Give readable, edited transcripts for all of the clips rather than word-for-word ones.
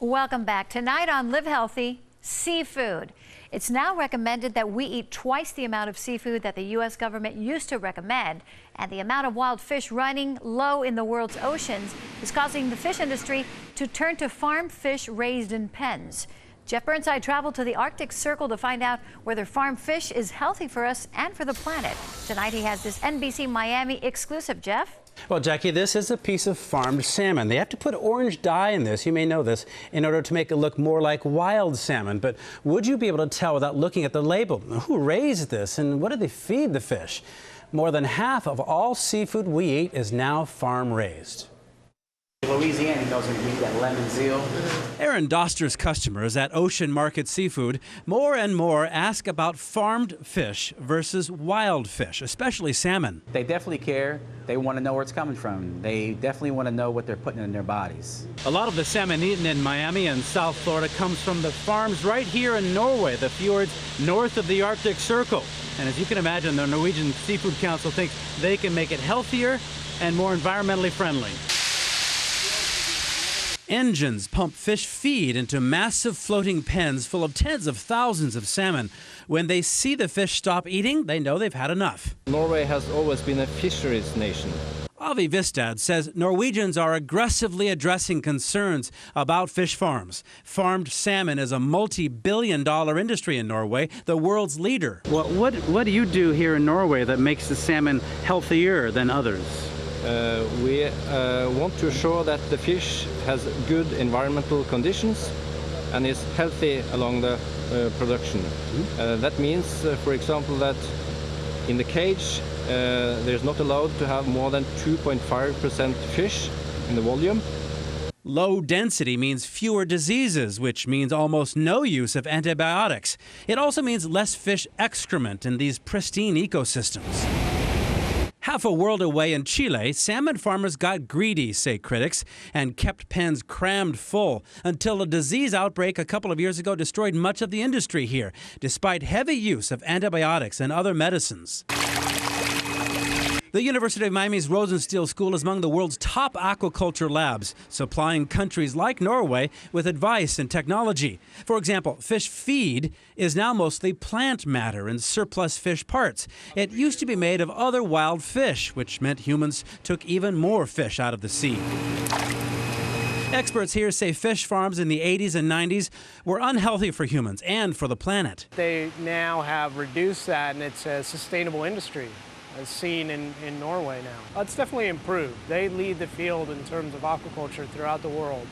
Welcome back. Tonight on Live Healthy, seafood. It's now recommended that we eat twice the amount of seafood that the U.S. government used to recommend, and the amount of wild fish running low in the world's oceans is causing the fish industry to turn to farmed fish raised in pens. Jeff Burnside traveled to the Arctic Circle to find out whether farmed fish is healthy for us and for the planet. Tonight he has this NBC Miami exclusive. Jeff? Well, Jackie, this is a piece of farmed salmon. They have to put orange dye in this, you may know this, in order to make it look more like wild salmon. But would you be able to tell without looking at the label? Who raised this and what do they feed the fish? More than half of all seafood we eat is now farm-raised. Louisiana knows when you eat that lemon seal. Aaron DOSTER's customers at Ocean Market Seafood more and more ask about farmed fish versus wild fish, especially salmon. They definitely care. They want to know where it's coming from. They definitely want to know what they're putting in their bodies. A lot of the salmon eaten in Miami and South Florida comes from the farms right here in Norway, the fjords north of the Arctic Circle. And as you can imagine, the Norwegian Seafood Council thinks they can make it healthier and more environmentally friendly. Engines pump fish feed into massive floating pens full of tens of thousands of salmon. When they see the fish stop eating, they know they've had enough. Norway has always been a fisheries nation. KVISTAD says Norwegians are aggressively addressing concerns about fish farms. Farmed salmon is a multi-billion-dollar industry in Norway, the world's leader. Well, what do you do here in Norway that makes the salmon healthier than others? We want to ensure that the fish has good environmental conditions and is healthy along the production. That means, for example, that in the cage there's not allowed to have more than 2.5% fish in the volume. Low density means fewer diseases, which means almost no use of antibiotics. It also means less fish excrement in these pristine ecosystems. Half a world away in Chile, salmon farmers got greedy, say critics, and kept pens crammed full until a disease outbreak a couple of years ago destroyed much of the industry here, despite heavy use of antibiotics and other medicines. The University of Miami's ROSENSTIEL School is among the world's top aquaculture labs, supplying countries like Norway with advice and technology. For example, fish feed is now mostly plant matter and surplus fish parts. It used to be made of other wild fish, which meant humans took even more fish out of the sea. Experts here say fish farms in the 80s and 90s were unhealthy for humans and for the planet. They now have reduced that, and it's a sustainable industry, as seen in Norway now. It's definitely improved. They lead the field in terms of aquaculture throughout the world.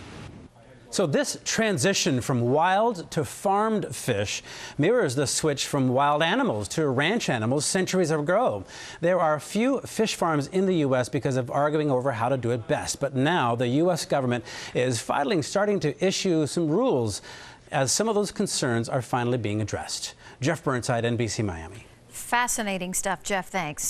So this transition from wild to farmed fish mirrors the switch from wild animals to ranch animals centuries ago. There are few fish farms in the U.S. because of arguing over how to do it best. But now the U.S. government is finally starting to issue some rules as some of those concerns are finally being addressed. Jeff Burnside, NBC Miami. Fascinating stuff, Jeff. Thanks.